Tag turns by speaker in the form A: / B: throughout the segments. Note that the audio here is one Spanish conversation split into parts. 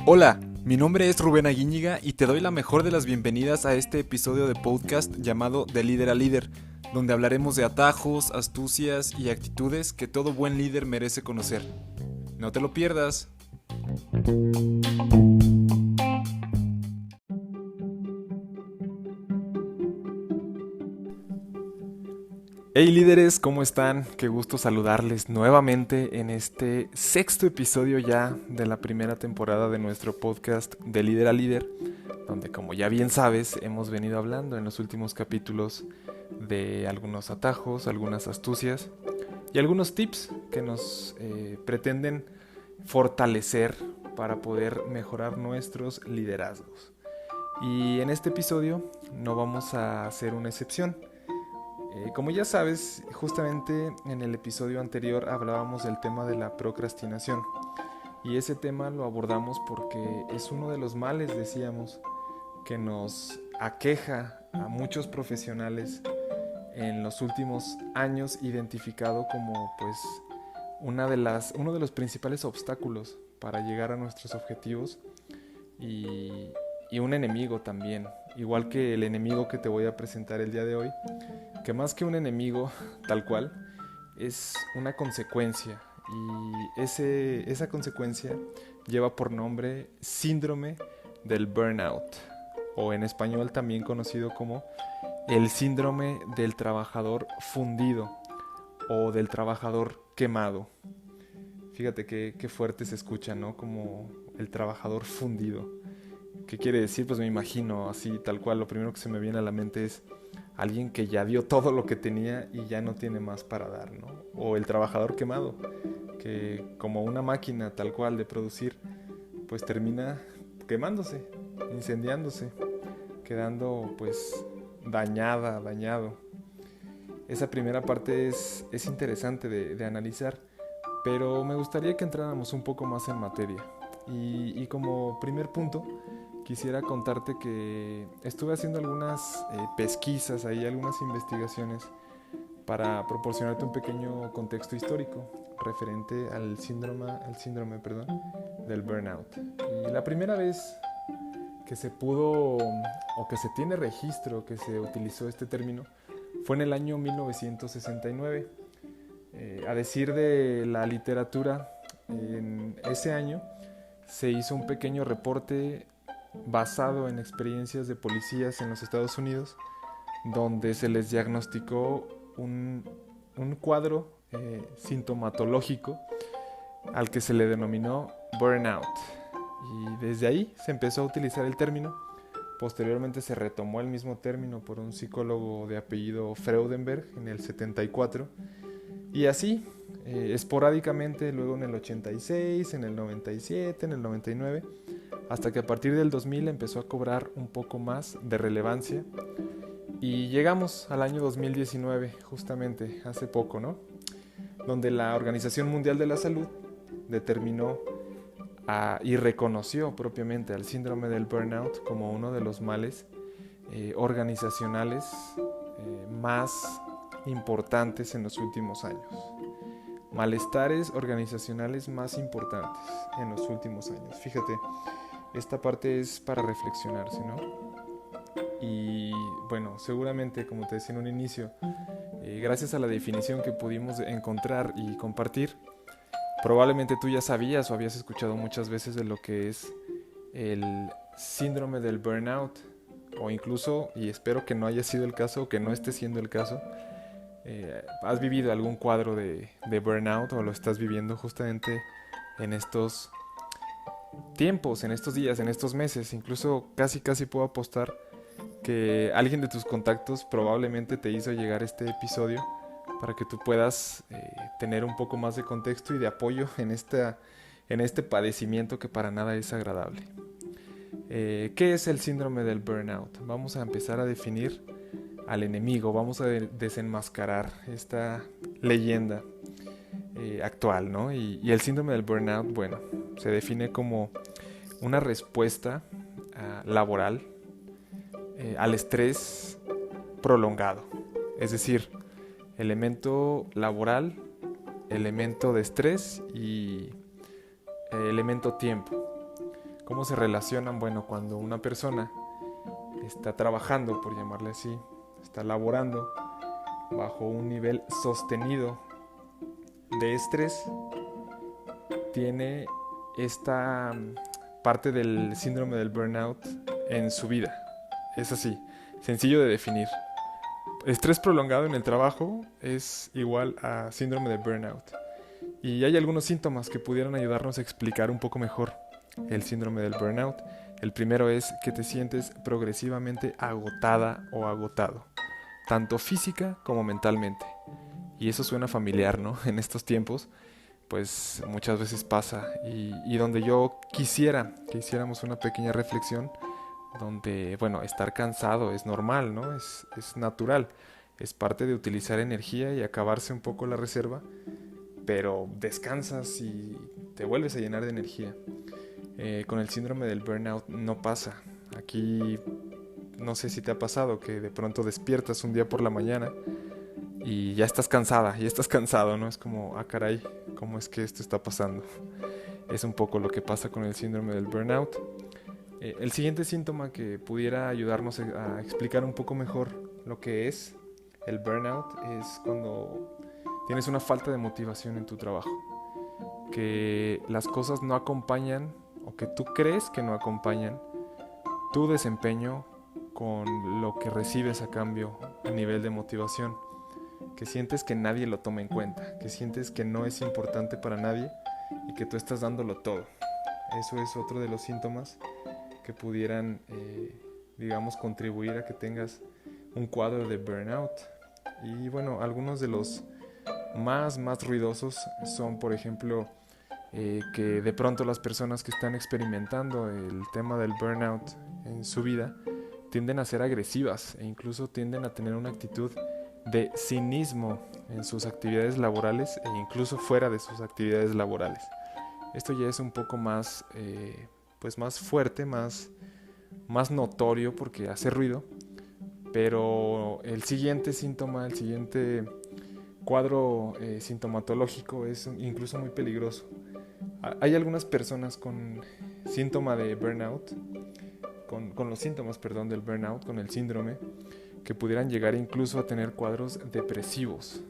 A: Hola, mi nombre es Rubén Aguíñiga y te doy la mejor de las bienvenidas a este episodio de podcast llamado De Líder a Líder, donde hablaremos de atajos, astucias y actitudes que todo buen líder merece conocer. No te lo pierdas. Hey líderes, ¿cómo están? Qué gusto saludarles nuevamente en este sexto episodio ya de la primera temporada de nuestro podcast De Líder a Líder, donde como ya bien sabes hemos venido hablando en los últimos capítulos de algunos atajos, algunas astucias y algunos tips que nos pretenden fortalecer para poder mejorar nuestros liderazgos. Y en este episodio no vamos a hacer una excepción. Como ya sabes, justamente en el episodio anterior hablábamos del tema de la procrastinación. Y ese tema lo abordamos porque es uno de los males, decíamos, que nos aqueja a muchos profesionales en los últimos años, identificado como pues uno de los principales obstáculos para llegar a nuestros objetivos y un enemigo también, igual que el enemigo que te voy a presentar el día de hoy, que más que un enemigo tal cual, es una consecuencia, y esa consecuencia lleva por nombre síndrome del burnout, o en español también conocido como el síndrome del trabajador fundido o del trabajador quemado. Fíjate qué fuerte se escucha, ¿no? Como el trabajador fundido. ¿Qué quiere decir? Pues me imagino así, tal cual, lo primero que se me viene a la mente es alguien que ya dio todo lo que tenía y ya no tiene más para dar, ¿no? O el trabajador quemado, que como una máquina tal cual de producir, pues termina quemándose, incendiándose, quedando pues dañado. Esa primera parte es interesante de analizar, pero me gustaría que entráramos un poco más en materia. Y como primer punto, quisiera contarte que estuve haciendo algunas pesquisas, algunas investigaciones para proporcionarte un pequeño contexto histórico referente al síndrome del burnout. Y la primera vez que se pudo o que se tiene registro que se utilizó este término fue en el año 1969. A decir de la literatura, en ese año se hizo un pequeño reporte basado en experiencias de policías en los Estados Unidos, donde se les diagnosticó un cuadro sintomatológico al que se le denominó burnout. Y desde ahí se empezó a utilizar el término. Posteriormente se retomó el mismo término por un psicólogo de apellido Freudenberg en el 74. Y así, esporádicamente, luego en el 86, en el 97, en el 99, hasta que a partir del 2000 empezó a cobrar un poco más de relevancia. Y llegamos al año 2019, justamente hace poco, ¿no? Donde la Organización Mundial de la Salud determinó y reconoció propiamente al síndrome del burnout como uno de los males organizacionales más importantes en los últimos años. Malestares organizacionales más importantes en los últimos años. Fíjate, esta parte es para reflexionarse, ¿no? Y bueno, seguramente, como te decía en un inicio, gracias a la definición que pudimos encontrar y compartir, probablemente tú ya sabías o habías escuchado muchas veces de lo que es el síndrome del burnout, o incluso, y espero que no haya sido el caso o que no esté siendo el caso, has vivido algún cuadro de burnout o lo estás viviendo justamente en estos tiempos, en estos días, en estos meses. Incluso casi puedo apostar que alguien de tus contactos probablemente te hizo llegar este episodio para que tú puedas tener un poco más de contexto y de apoyo en este padecimiento que para nada es agradable. ¿Qué es el síndrome del burnout? Vamos a empezar a definir al enemigo, vamos a desenmascarar esta leyenda actual, ¿no? Y el síndrome del burnout, bueno, se define como una respuesta laboral al estrés prolongado. Es decir, elemento laboral elemento de estrés y elemento tiempo. ¿Cómo se relacionan? Bueno, cuando una persona está trabajando, por llamarle así, está laborando bajo un nivel sostenido de estrés, tiene esta parte del síndrome del burnout en su vida. Es así, sencillo de definir. Estrés prolongado en el trabajo es igual a síndrome de burnout. Y hay algunos síntomas que pudieran ayudarnos a explicar un poco mejor el síndrome del burnout. El primero es que te sientes progresivamente agotada o agotado, tanto física como mentalmente. Y eso suena familiar, ¿no? En estos tiempos, pues muchas veces pasa. Y donde yo quisiera que hiciéramos una pequeña reflexión, donde, bueno, estar cansado es normal, ¿no? Es natural. Es parte de utilizar energía y acabarse un poco la reserva, pero descansas y te vuelves a llenar de energía. Con el síndrome del burnout no pasa. Aquí no sé si te ha pasado que de pronto despiertas un día por la mañana y ya estás cansada, ya estás cansado, ¿no? Es como, ah, caray, ¿cómo es que esto está pasando? Es un poco lo que pasa con el síndrome del burnout. El siguiente síntoma que pudiera ayudarnos a explicar un poco mejor lo que es el burnout es cuando tienes una falta de motivación en tu trabajo, que las cosas no acompañan o que tú crees que no acompañan tu desempeño con lo que recibes a cambio a nivel de motivación, que sientes que nadie lo toma en cuenta, que sientes que no es importante para nadie y que tú estás dándolo todo. Eso es otro de los síntomas que pudieran, digamos, contribuir a que tengas un cuadro de burnout. Y bueno, algunos de los más ruidosos son, por ejemplo, que de pronto las personas que están experimentando el tema del burnout en su vida tienden a ser agresivas e incluso tienden a tener una actitud de cinismo en sus actividades laborales e incluso fuera de sus actividades laborales. Esto ya es un poco más, pues más fuerte, más notorio porque hace ruido, pero el siguiente síntoma, el siguiente cuadro sintomatológico es incluso muy peligroso. Hay algunas personas con síntoma de burnout, con los síntomas, perdón, del burnout, con el síndrome, que pudieran llegar incluso a tener cuadros depresivos.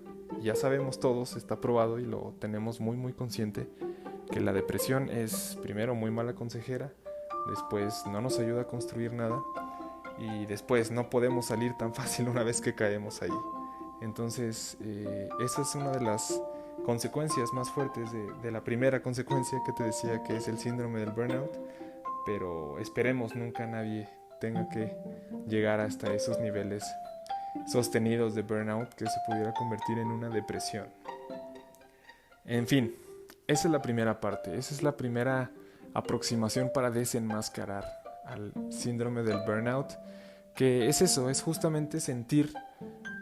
A: Ya sabemos todos, está probado y lo tenemos muy consciente, que la depresión es primero muy mala consejera, después no nos ayuda a construir nada y después no podemos salir tan fácil una vez que caemos ahí. Entonces, esa es una de las consecuencias más fuertes de la primera consecuencia que te decía, que es el síndrome del burnout, pero esperemos nunca nadie tenga que llegar hasta esos niveles sostenidos de burnout que se pudiera convertir en una depresión. En fin, esa es la primera parte, esa es la primera aproximación para desenmascarar al síndrome del burnout, que es eso, es justamente sentir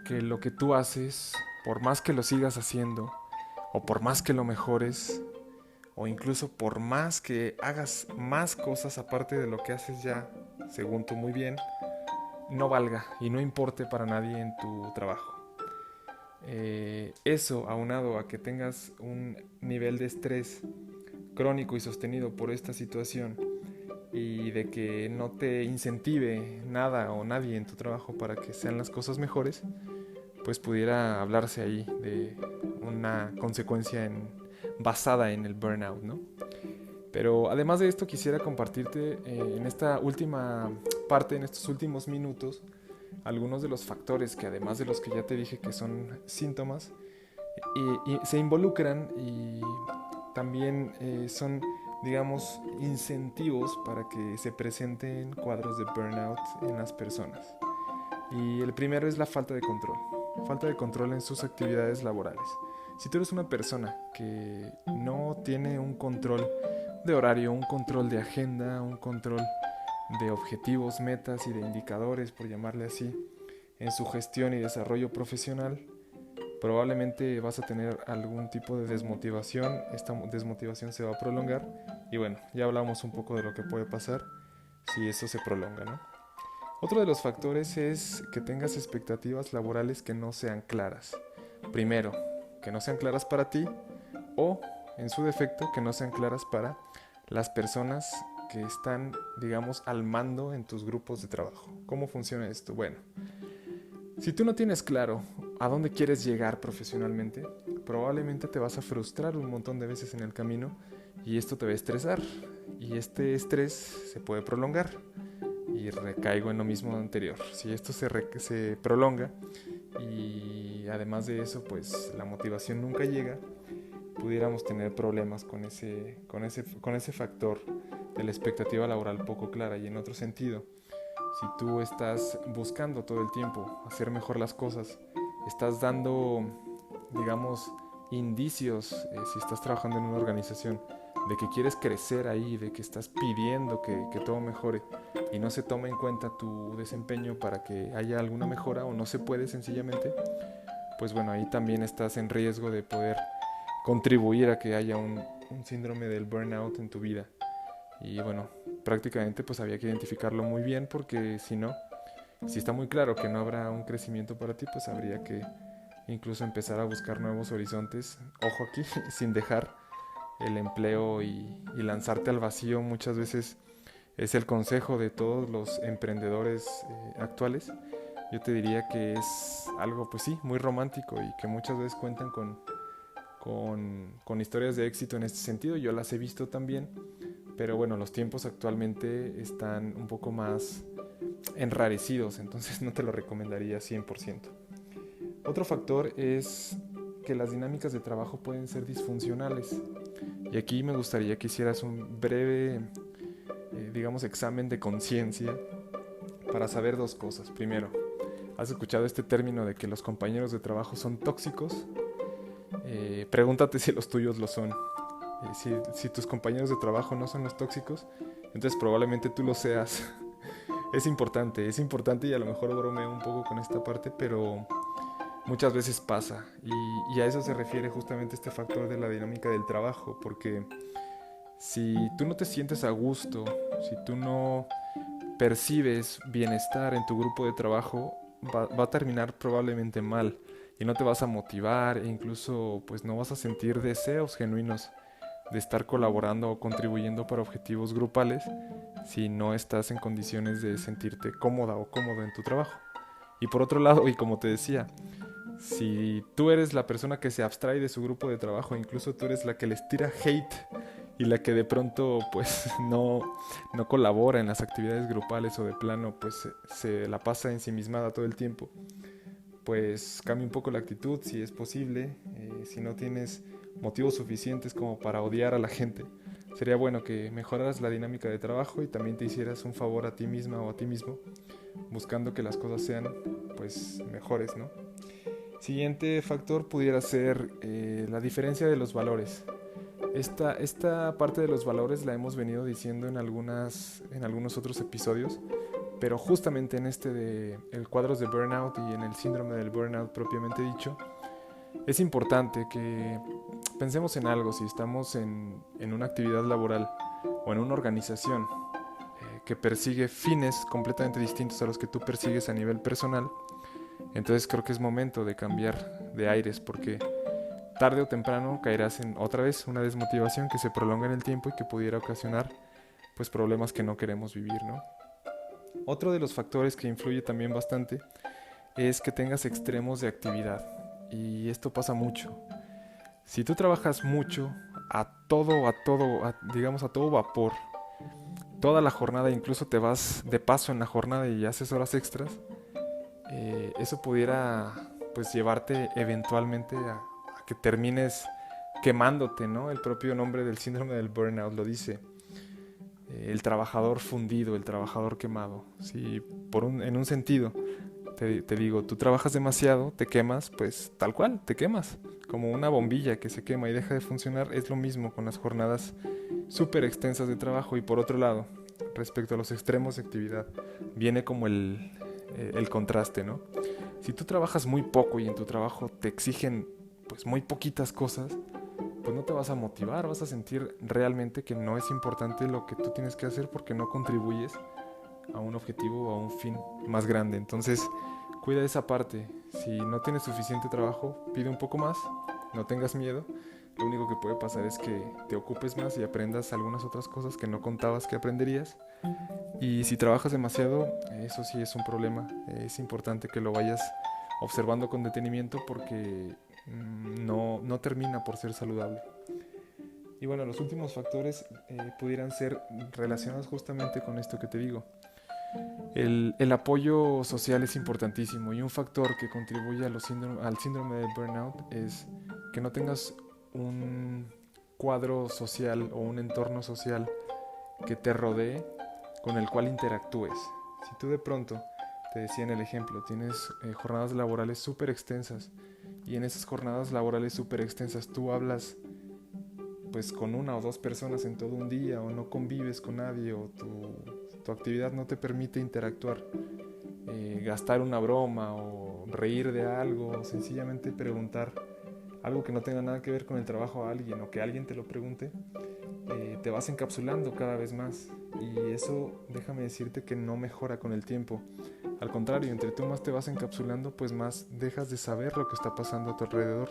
A: que lo que tú haces, por más que lo sigas haciendo, o por más que lo mejores, o incluso por más que hagas más cosas aparte de lo que haces ya, según tú muy bien, no valga y no importe para nadie en tu trabajo. Eso aunado a que tengas un nivel de estrés crónico y sostenido por esta situación y de que no te incentive nada o nadie en tu trabajo para que sean las cosas mejores, pues pudiera hablarse ahí de una consecuencia basada en el burnout, ¿no? Pero además de esto quisiera compartirte en esta última parte, en estos últimos minutos, algunos de los factores que además de los que ya te dije que son síntomas, y se involucran y también son, digamos, incentivos para que se presenten cuadros de burnout en las personas. Y el primero es la falta de control en sus actividades laborales. Si tú eres una persona que no tiene un control de horario, un control de agenda, un control de objetivos, metas y de indicadores, por llamarle así, en su gestión y desarrollo profesional, probablemente vas a tener algún tipo de desmotivación. Esta desmotivación se va a prolongar y bueno, ya hablamos un poco de lo que puede pasar si eso se prolonga, ¿no? Otro de los factores es que tengas expectativas laborales que no sean claras. Primero, que no sean claras para ti o, en su defecto, que no sean claras para las personas que están, digamos, al mando en tus grupos de trabajo. ¿Cómo funciona esto? Bueno, si tú no tienes claro a dónde quieres llegar profesionalmente, probablemente te vas a frustrar un montón de veces en el camino y esto te va a estresar. Y este estrés se puede prolongar. Y recaigo en lo mismo anterior. Si esto se prolonga y además de eso, pues la motivación nunca llega, pudiéramos tener problemas con ese factor de la expectativa laboral poco clara. Y en otro sentido, si tú estás buscando todo el tiempo hacer mejor las cosas, estás dando, digamos, indicios, si estás trabajando en una organización, de que quieres crecer ahí, de que estás pidiendo que todo mejore y no se toma en cuenta tu desempeño para que haya alguna mejora o no se puede sencillamente, pues bueno, ahí también estás en riesgo de poder contribuir a que haya un síndrome del burnout en tu vida. Y bueno, prácticamente pues había que identificarlo muy bien porque si no, si está muy claro que no habrá un crecimiento para ti, pues habría que incluso empezar a buscar nuevos horizontes. Ojo aquí, sin dejar el empleo y lanzarte al vacío muchas veces es el consejo de todos los emprendedores actuales. Yo te diría que es algo, pues sí, muy romántico y que muchas veces cuentan con historias de éxito en este sentido. Yo las he visto también, pero bueno, los tiempos actualmente están un poco más enrarecidos, entonces no te lo recomendaría 100%. Otro factor es que las dinámicas de trabajo pueden ser disfuncionales. Y aquí me gustaría que hicieras un breve, digamos, examen de conciencia para saber dos cosas. Primero, ¿has escuchado este término de que los compañeros de trabajo son tóxicos? Pregúntate si los tuyos lo son. Si tus compañeros de trabajo no son los tóxicos, entonces probablemente tú lo seas. Es importante y a lo mejor bromeo un poco con esta parte, pero muchas veces pasa y a eso se refiere justamente este factor de la dinámica del trabajo, porque si tú no te sientes a gusto, si tú no percibes bienestar en tu grupo de trabajo, va a terminar probablemente mal y no te vas a motivar e incluso pues no vas a sentir deseos genuinos de estar colaborando o contribuyendo para objetivos grupales si no estás en condiciones de sentirte cómoda o cómodo en tu trabajo. Y por otro lado, y como te decía, si tú eres la persona que se abstrae de su grupo de trabajo, incluso tú eres la que les tira hate y la que de pronto pues no colabora en las actividades grupales o de plano pues se la pasa ensimismada todo el tiempo, pues cambia un poco la actitud si es posible. Si no tienes motivos suficientes como para odiar a la gente, sería bueno que mejoraras la dinámica de trabajo y también te hicieras un favor a ti misma o a ti mismo, buscando que las cosas sean pues mejores, ¿no? Siguiente factor pudiera ser la diferencia de los valores. Esta parte de los valores la hemos venido diciendo en algunos otros episodios, pero justamente en este de el cuadros de burnout y en el síndrome del burnout propiamente dicho, es importante que pensemos en algo. Si estamos en una actividad laboral o en una organización que persigue fines completamente distintos a los que tú persigues a nivel personal, entonces creo que es momento de cambiar de aires, porque tarde o temprano caerás en otra vez una desmotivación que se prolonga en el tiempo y que pudiera ocasionar pues problemas que no queremos vivir, ¿no? Otro de los factores que influye también bastante es que tengas extremos de actividad, y esto pasa mucho. Si tú trabajas mucho, digamos a todo vapor, toda la jornada, incluso te vas de paso en la jornada y haces horas extras, eso pudiera pues llevarte eventualmente a que termines quemándote, ¿no? El propio nombre del síndrome del burnout lo dice. El trabajador fundido, el trabajador quemado. Si en un sentido te digo, tú trabajas demasiado, te quemas, pues tal cual, te quemas. Como una bombilla que se quema y deja de funcionar, es lo mismo con las jornadas súper extensas de trabajo. Y por otro lado, respecto a los extremos de actividad, viene como el contraste, ¿no? Si tú trabajas muy poco y en tu trabajo te exigen pues muy poquitas cosas, pues no te vas a motivar, vas a sentir realmente que no es importante lo que tú tienes que hacer porque no contribuyes a un objetivo o a un fin más grande. Entonces, cuida esa parte. Si no tienes suficiente trabajo, pide un poco más no tengas miedo. Lo único que puede pasar es que te ocupes más y aprendas algunas otras cosas que no contabas que aprenderías. Y si trabajas demasiado, eso sí es un problema. Es importante que lo vayas observando con detenimiento porque no termina por ser saludable. Y bueno, los últimos factores pudieran ser relacionados justamente con esto que te digo. El apoyo social es importantísimo y un factor que contribuye al síndrome de burnout es que no tengas un cuadro social o un entorno social que te rodee con el cual interactúes. Si tú de pronto, te decía en el ejemplo, tienes jornadas laborales súper extensas y en esas jornadas laborales súper extensas tú hablas pues con una o dos personas en todo un día o no convives con nadie o tu actividad no te permite interactuar, gastar una broma o reír de algo o sencillamente preguntar algo que no tenga nada que ver con el trabajo a alguien o que alguien te lo pregunte, te vas encapsulando cada vez más y eso déjame decirte que no mejora con el tiempo. Al contrario, entre tú más te vas encapsulando, pues más dejas de saber lo que está pasando a tu alrededor.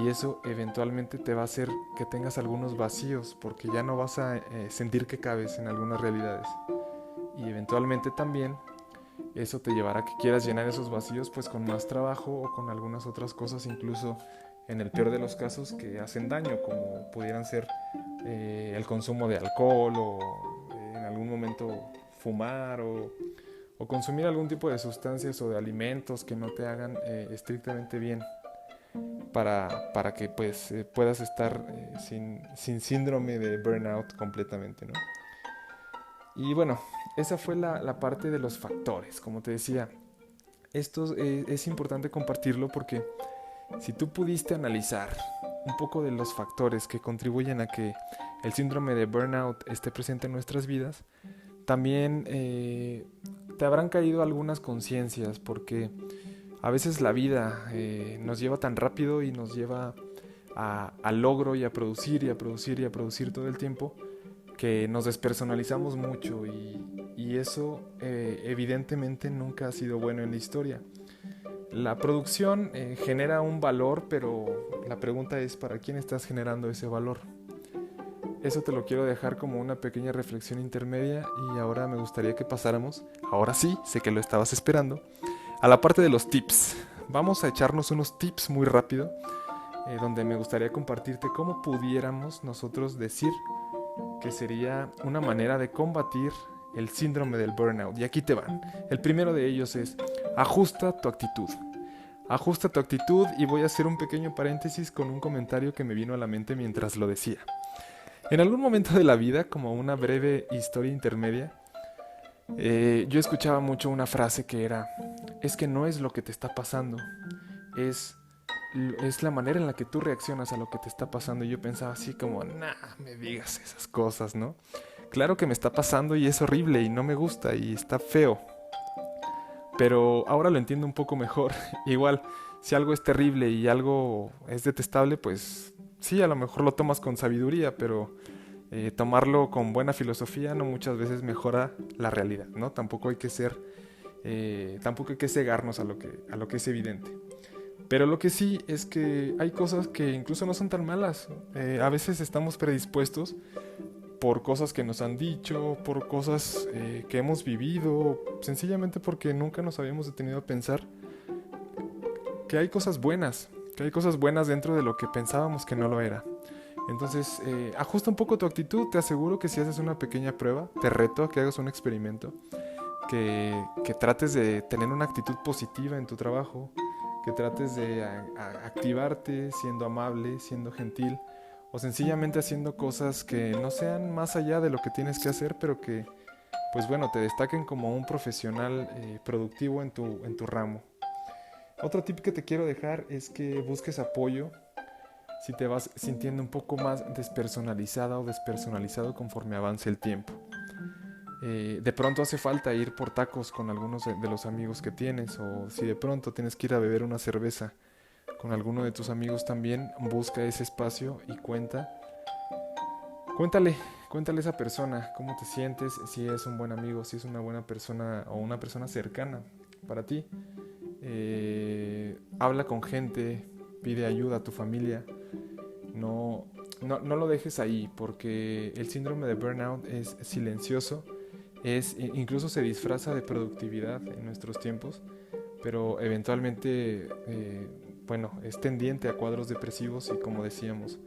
A: Y eso eventualmente te va a hacer que tengas algunos vacíos porque ya no vas a sentir que cabes en algunas realidades. Y eventualmente también eso te llevará a que quieras llenar esos vacíos pues con más trabajo o con algunas otras cosas, incluso en el peor de los casos, que hacen daño, como pudieran ser el consumo de alcohol o en algún momento fumar o consumir algún tipo de sustancias o de alimentos que no te hagan estrictamente bien para que pues puedas estar sin síndrome de burnout completamente, ¿no? Y bueno, esa fue la parte de los factores. Como te decía, esto es importante compartirlo porque si tú pudiste analizar un poco de los factores que contribuyen a que el síndrome de burnout esté presente en nuestras vidas, también te habrán caído algunas conciencias porque a veces la vida nos lleva tan rápido y nos lleva al logro y a producir y a producir y a producir todo el tiempo que nos despersonalizamos mucho y eso evidentemente nunca ha sido bueno en la historia. La producción genera un valor, pero la pregunta es ¿para quién estás generando ese valor? Eso te lo quiero dejar como una pequeña reflexión intermedia y ahora me gustaría que pasáramos, ahora sí, sé que lo estabas esperando, a la parte de los tips. Vamos a echarnos unos tips muy rápido, donde me gustaría compartirte cómo pudiéramos nosotros decir que sería una manera de combatir el síndrome del burnout. Y aquí te van. El primero de ellos es ajusta tu actitud. Ajusta tu actitud y voy a hacer un pequeño paréntesis con un comentario que me vino a la mente mientras lo decía. En algún momento de la vida, como una breve historia intermedia, yo escuchaba mucho una frase que era, es que no es lo que te está pasando, es la manera en la que tú reaccionas a lo que te está pasando. Y yo pensaba así como, nah, me digas esas cosas, ¿no? Claro que me está pasando y es horrible y no me gusta y está feo. Pero ahora lo entiendo un poco mejor. Igual, si algo es terrible y algo es detestable, pues sí, a lo mejor lo tomas con sabiduría, pero tomarlo con buena filosofía no muchas veces mejora la realidad, ¿no? Tampoco hay que cegarnos a lo que es evidente. Pero lo que sí es que hay cosas que incluso no son tan malas. A veces estamos predispuestos por cosas que nos han dicho, por cosas que hemos vivido, sencillamente porque nunca nos habíamos detenido a pensar que hay cosas buenas, dentro de lo que pensábamos que no lo era. Entonces, ajusta un poco tu actitud. Te aseguro que si haces una pequeña prueba, te reto a que hagas un experimento, que trates de tener una actitud positiva en tu trabajo, que trates de activarte siendo amable, siendo gentil o sencillamente haciendo cosas que no sean más allá de lo que tienes que hacer, pero que, pues bueno, te destaquen como un profesional productivo en tu ramo. Otro tip que te quiero dejar es que busques apoyo si te vas sintiendo un poco más despersonalizada o despersonalizado conforme avance el tiempo. De pronto hace falta ir por tacos con algunos de los amigos que tienes, o si de pronto tienes que ir a beber una cerveza con alguno de tus amigos también, busca ese espacio y cuéntale a esa persona cómo te sientes, si es un buen amigo, si es una buena persona o una persona cercana para ti. Habla con gente, pide ayuda a tu familia. No lo dejes ahí, porque el síndrome de burnout es silencioso, incluso se disfraza de productividad en nuestros tiempos, pero eventualmente es tendiente a cuadros depresivos y, como decíamos,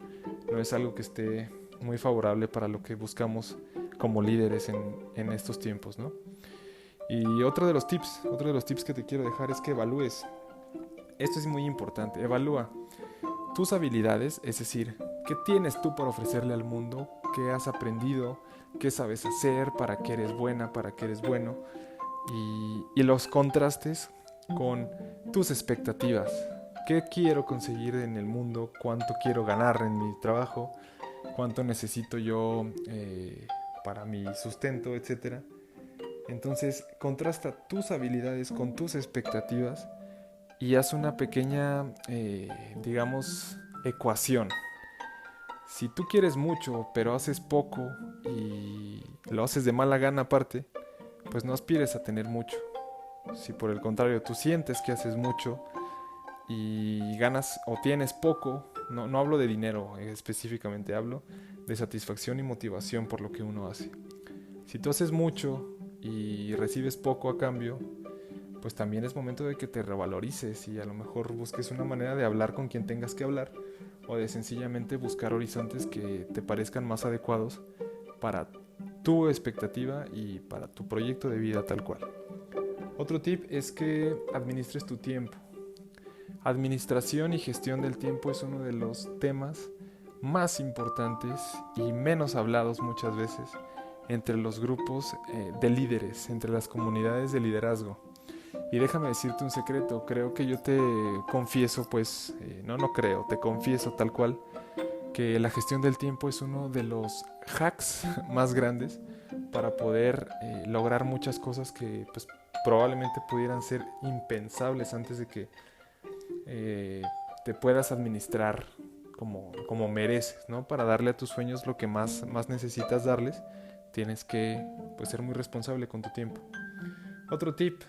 A: no es algo que esté muy favorable para lo que buscamos como líderes en estos tiempos, ¿no? Y otro de los tips que te quiero dejar es que evalúes. Esto es muy importante. Evalúa tus habilidades, es decir, qué tienes tú para ofrecerle al mundo, qué has aprendido, qué sabes hacer, para qué eres buena, para qué eres bueno, y los contrastes con tus expectativas. ¿Qué quiero conseguir en el mundo? ¿Cuánto quiero ganar en mi trabajo? ¿Cuánto necesito yo para mi sustento, etcétera? Entonces, contrasta tus habilidades con tus expectativas y haz una pequeña, ecuación. Si tú quieres mucho, pero haces poco y lo haces de mala gana aparte, pues no aspires a tener mucho. Si por el contrario tú sientes que haces mucho y ganas o tienes poco, no hablo de dinero específicamente, hablo de satisfacción y motivación por lo que uno hace. Si tú haces mucho y recibes poco a cambio, pues también es momento de que te revalorices y a lo mejor busques una manera de hablar con quien tengas que hablar, o de sencillamente buscar horizontes que te parezcan más adecuados para tu expectativa y para tu proyecto de vida tal cual. Otro tip es que administres tu tiempo. Administración y gestión del tiempo es uno de los temas más importantes y menos hablados muchas veces entre los grupos de líderes, entre las comunidades de liderazgo. Y déjame decirte un secreto, creo que yo te confieso, te confieso tal cual, que la gestión del tiempo es uno de los hacks más grandes para poder lograr muchas cosas que pues probablemente pudieran ser impensables antes de que te puedas administrar como mereces, ¿no? Para darle a tus sueños lo que más necesitas darles, tienes que pues ser muy responsable con tu tiempo. Otro tip,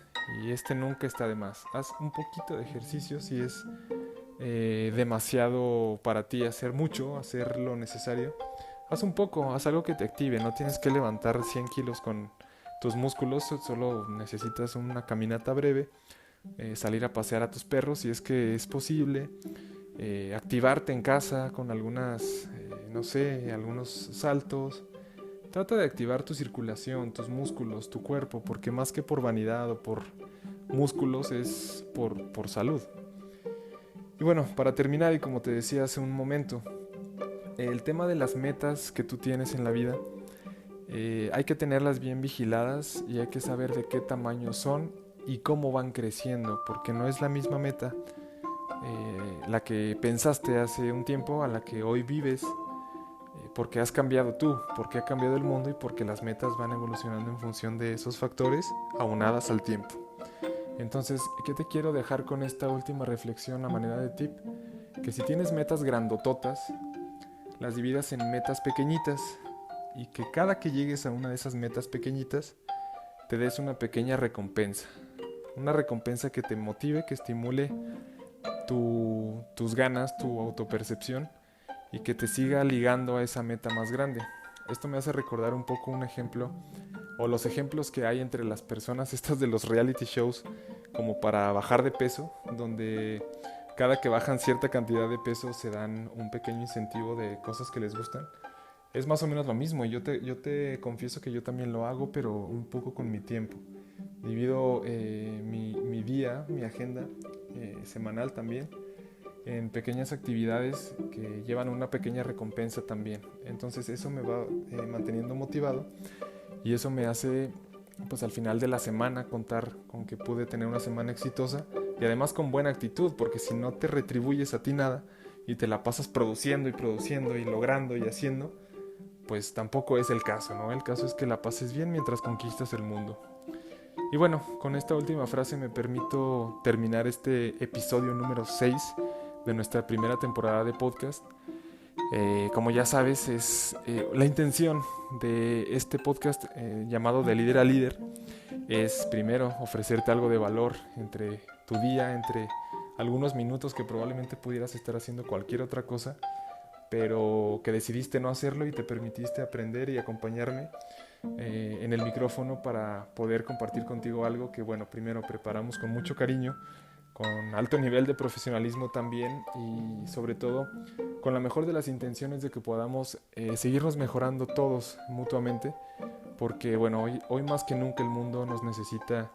A: y este nunca está de más, haz un poquito de ejercicio si es demasiado para ti hacer mucho, hacer lo necesario. Haz un poco, haz algo que te active, no tienes que levantar 100 kilos con tus músculos, solo necesitas una caminata breve, salir a pasear a tus perros si es que es posible, activarte en casa con algunos saltos. Trata de activar tu circulación, tus músculos, tu cuerpo, porque más que por vanidad o por músculos es por salud. Y bueno, para terminar, y como te decía hace un momento, el tema de las metas que tú tienes en la vida, hay que tenerlas bien vigiladas y hay que saber de qué tamaño son y cómo van creciendo, porque no es la misma meta la que pensaste hace un tiempo a la que hoy vives, porque has cambiado tú, porque ha cambiado el mundo y porque las metas van evolucionando en función de esos factores aunadas al tiempo. Entonces, ¿qué te quiero dejar con esta última reflexión a manera de tip? Que si tienes metas grandototas, las dividas en metas pequeñitas y que cada que llegues a una de esas metas pequeñitas te des una pequeña recompensa. Una recompensa que te motive, que estimule tus ganas, tu autopercepción y que te siga ligando a esa meta más grande. Esto me hace recordar un poco un ejemplo, o los ejemplos que hay entre las personas estas de los reality shows como para bajar de peso, donde cada que bajan cierta cantidad de peso se dan un pequeño incentivo de cosas que les gustan. Es más o menos lo mismo, yo te confieso que yo también lo hago, pero un poco con mi tiempo. Divido mi día, mi agenda semanal también, en pequeñas actividades que llevan una pequeña recompensa también. Entonces eso me va manteniendo motivado y eso me hace pues al final de la semana contar con que pude tener una semana exitosa y además con buena actitud, porque si no te retribuyes a ti nada y te la pasas produciendo y logrando y haciendo, pues tampoco es el caso, ¿no? El caso es que la pases bien mientras conquistas el mundo. Y bueno, con esta última frase me permito terminar este episodio número 6 de nuestra primera temporada de podcast. Como ya sabes, es la intención de este podcast llamado De Líder a Líder es primero ofrecerte algo de valor entre tu día, entre algunos minutos que probablemente pudieras estar haciendo cualquier otra cosa, pero que decidiste no hacerlo y te permitiste aprender y acompañarme en el micrófono para poder compartir contigo algo que, bueno, primero preparamos con mucho cariño, con alto nivel de profesionalismo también y sobre todo con la mejor de las intenciones de que podamos seguirnos mejorando todos mutuamente, porque bueno, hoy más que nunca el mundo nos necesita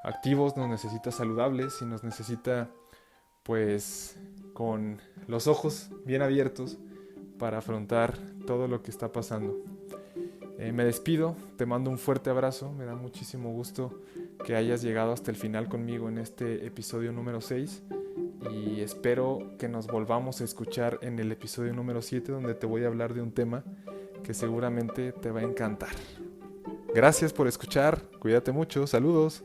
A: activos, nos necesita saludables y nos necesita pues con los ojos bien abiertos para afrontar todo lo que está pasando. Me despido, te mando un fuerte abrazo, me da muchísimo gusto que hayas llegado hasta el final conmigo en este episodio número 6 y espero que nos volvamos a escuchar en el episodio número 7 donde te voy a hablar de un tema que seguramente te va a encantar. Gracias por escuchar, cuídate mucho, saludos.